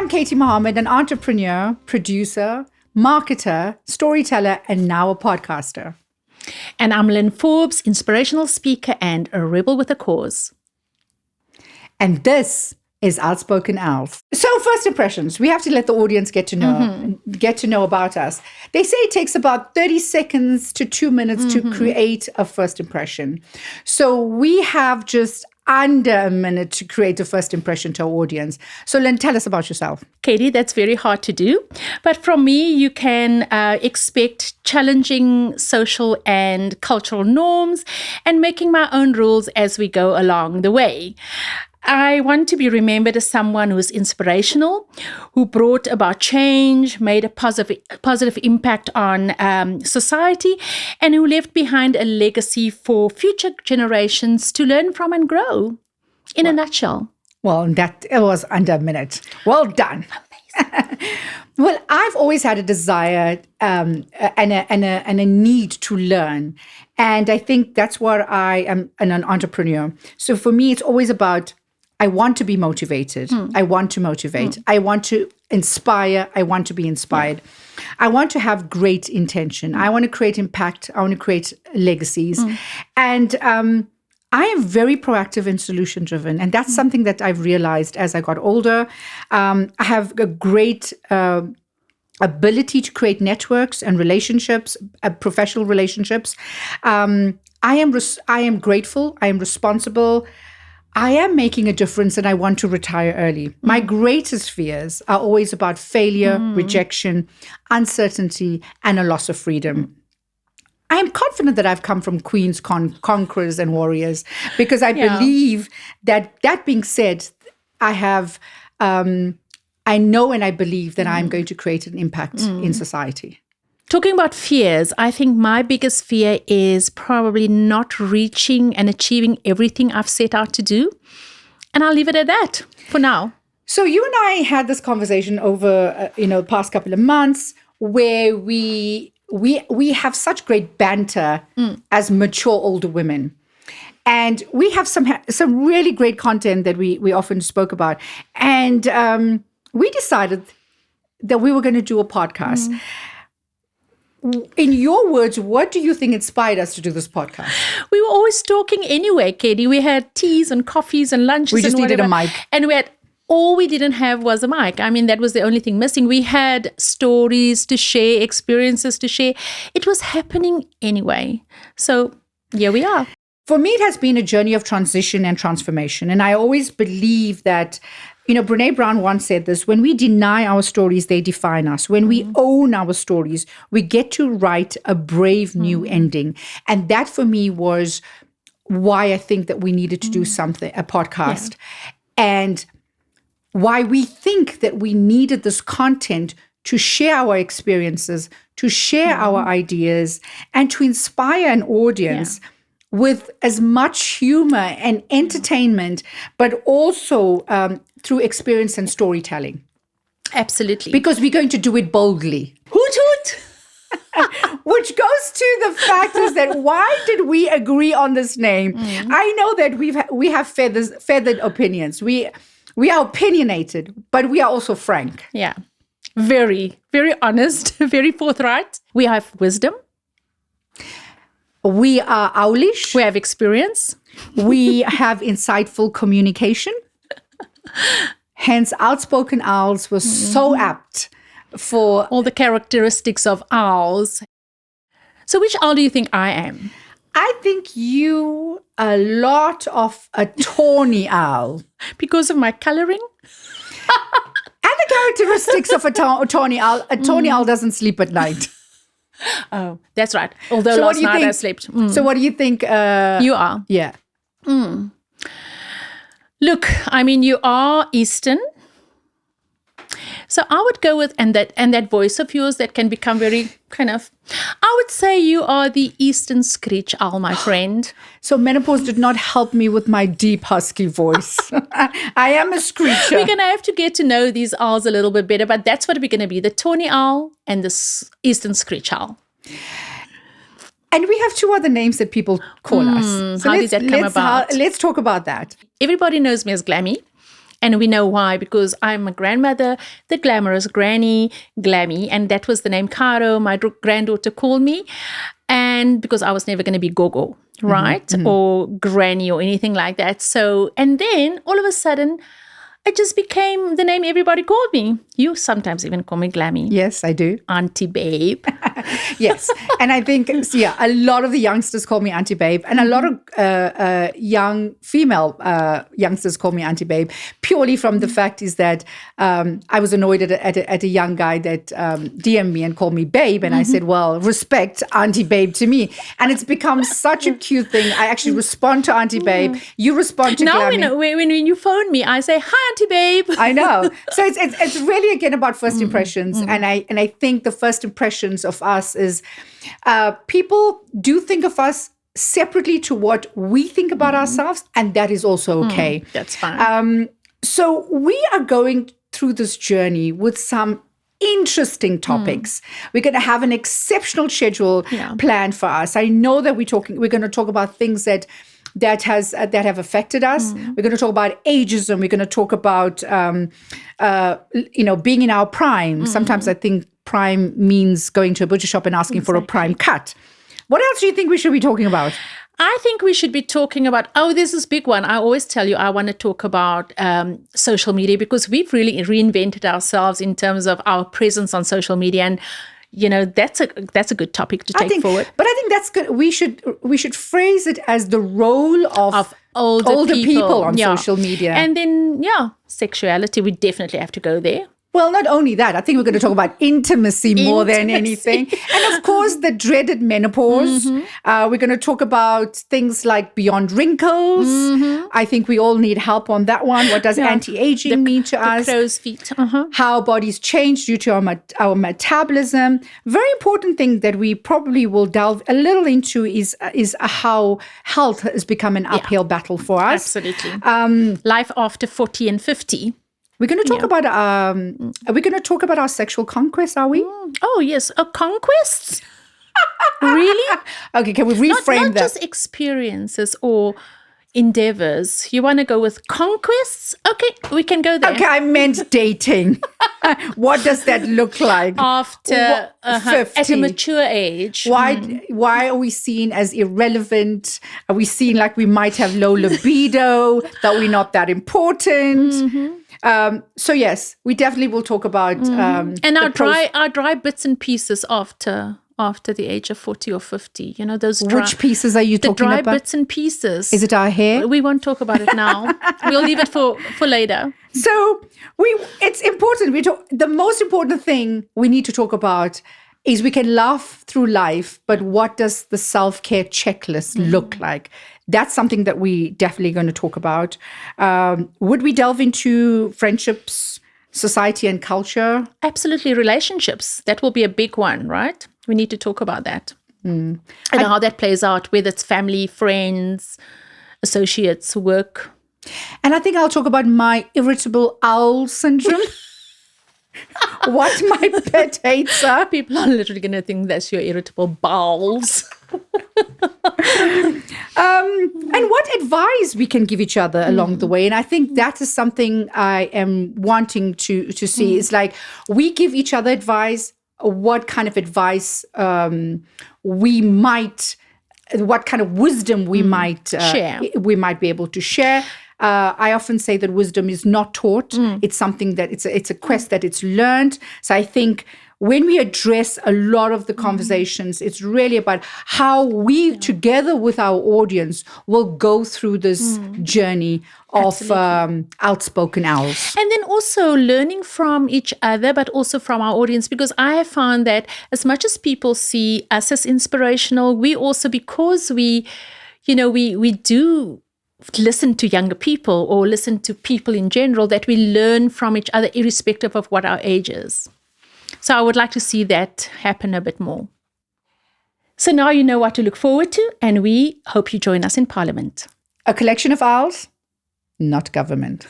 Katie Mohammed, an entrepreneur, producer, marketer, storyteller, and now a podcaster. And I'm Lynn Forbes, inspirational speaker and a rebel with a cause. And this is Outspoken Owls. So first impressions, we have to let the audience get to know about us. They say it takes about 30 seconds to 2 minutes to create a first impression. So we have just under a minute to create a first impression to our audience. So Lynn, tell us about yourself. Katie, that's very hard to do. But from me, you can expect challenging social and cultural norms and making my own rules as we go along the way. I want to be remembered as someone who's inspirational, who brought about change, made a positive impact on society, and who left behind a legacy for future generations to learn from and grow. In a nutshell. Well, that it was under a minute. Well done. Well, I've always had a desire and a need to learn. And I think that's what I am an entrepreneur. So for me, it's always about I want to be motivated. I want to motivate. I want to inspire. I want to be inspired. Yeah. I want to have great intention. I want to create impact. I want to create legacies. And I am very proactive and solution driven. And that's something that I've realized as I got older. I have a great ability to create networks and relationships, professional relationships. I am grateful. I am responsible. I am making a difference and I want to retire early. My greatest fears are always about failure, rejection, uncertainty, and a loss of freedom. I am confident that I've come from queens, conquerors, and warriors because I believe that being said, I have, I know and I believe that I'm going to create an impact in society. Talking about fears, I think my biggest fear is probably not reaching and achieving everything I've set out to do. And I'll leave it at that for now. So you and I had this conversation over, the past couple of months where we have such great banter as mature older women. And we have some really great content that we often spoke about. And we decided that we were going to do a podcast. In your words, what do you think inspired us to do this podcast? We were always talking anyway, Katie. We had teas and coffees and lunches. We just needed a mic. And all we didn't have was a mic. I mean, that was the only thing missing. We had stories to share, experiences to share. It was happening anyway. So here we are. For me, it has been a journey of transition and transformation. And I always believe that Brené Brown once said this, when we deny our stories, they define us. When we own our stories, we get to write a brave new ending. And that for me was why I think that we needed to do a podcast. Yeah. And why we think that we needed this content to share our experiences, to share our ideas, and to inspire an audience with as much humor and entertainment, but also through experience and storytelling. Absolutely. Because we're going to do it boldly. Hoot hoot! Which goes to the fact is that why did we agree on this name? I know that we have feathered opinions. We are opinionated, but we are also frank. Yeah. Very, very honest, very forthright. We have wisdom. We are owlish. We have experience. We have insightful communication. Hence, Outspoken Owls was so apt for all the characteristics of owls. So which owl do you think I am? I think you a lot of a tawny owl. Because of my coloring? And the characteristics of a tawny owl. A tawny owl doesn't sleep at night. Oh, that's right. Although last night I slept. So what do you think? You are? Yeah. Look, I mean, you are Eastern. So I would go with, and that voice of yours that can become very kind of, I would say you are the Eastern screech owl, my friend. So menopause did not help me with my deep husky voice. I am a screecher. We're going to have to get to know these owls a little bit better, but that's what we're going to be, the tawny owl and the Eastern screech owl. And we have two other names that people call us. So how did that come about? Let's talk about that. Everybody knows me as Glammy. And we know why, because I'm a grandmother, the glamorous granny, Glammy, and that was the name Caro, my granddaughter called me. And because I was never going to be Gogo, right? Or Granny or anything like that. So, and then all of a sudden, it just became the name everybody called me. You sometimes even call me Glammy. Yes, I do. Auntie Babe. Yes. And I think, yeah, a lot of the youngsters call me Auntie Babe, and a lot of young female youngsters call me Auntie Babe, purely from the fact is that I was annoyed at a young guy that DM'd me and called me Babe, and I said, well, respect Auntie Babe to me. And it's become such a cute thing. I actually respond to Auntie Babe. You respond to Now, Glammy. when you phone me, I say, hi, Auntie Babe. I know. So it's really again about first impressions, and I think the first impressions of us is people do think of us separately to what we think about ourselves, and that is also okay. That's fine. So we are going through this journey with some interesting topics. We're going to have an exceptional schedule planned for us. I know that we're going to talk about things that have affected us. We're going to talk about ageism. We're going to talk about being in our prime. Sometimes I think prime means going to a butcher shop and asking for a prime cut. What else do you think we should be talking about? I think we should be talking about, there's this big one. I always tell you I want to talk about social media, because we've really reinvented ourselves in terms of our presence on social media. And that's a good topic to take forward. But I think that's good. We should phrase it as the role of older people on social media. And then, sexuality, we definitely have to go there. Well, not only that, I think we're going to talk about intimacy more than anything. And of course, the dreaded menopause. We're going to talk about things like beyond wrinkles. I think we all need help on that one. What does anti-aging mean to us? Crow's feet. How bodies change due to our metabolism. Very important thing that we probably will delve a little into is how health has become an uphill battle for us. Absolutely. Life after 40 and 50. We're going to talk about are we going to talk about our sexual conquests, are we? Oh, yes. Conquests? Really? Okay, can we reframe not that? Just experiences or endeavors. You want to go with conquests? Okay, we can go there. Okay, I meant dating. What does that look like? After 50. at a mature age. Why are we seen as irrelevant? Are we seen like we might have low libido, that we're not that important? So yes, we definitely will talk about and our dry bits and pieces after the age of 40 or 50. Those dry, which pieces are you talking about? The dry bits and pieces. Is it our hair? We won't talk about it now. We'll leave it for later. So it's important. The most important thing we need to talk about is we can laugh through life, but what does the self-care checklist look like? That's something that we definitely going to talk about. Would we delve into friendships, society, and culture? Absolutely. Relationships. That will be a big one, right? We need to talk about that. And how that plays out, whether it's family, friends, associates, work. And I think I'll talk about my irritable owl syndrome. What my pet hates are. People are literally going to think that's your irritable bowels. And what advice we can give each other along the way. And I think that is something I am wanting to see. It's like we give each other advice, what kind of advice what kind of wisdom we might share. We might be able to share. I often say that wisdom is not taught. It's something that it's a quest that it's learned. So I think when we address a lot of the conversations, it's really about how we, together with our audience, will go through this journey of outspoken owls. And then also learning from each other, but also from our audience, because I have found that as much as people see us as inspirational, we also, because we do listen to younger people or listen to people in general, that we learn from each other irrespective of what our age is. So I would like to see that happen a bit more. So now you know what to look forward to, and we hope you join us in Parliament. A collection of owls, not government.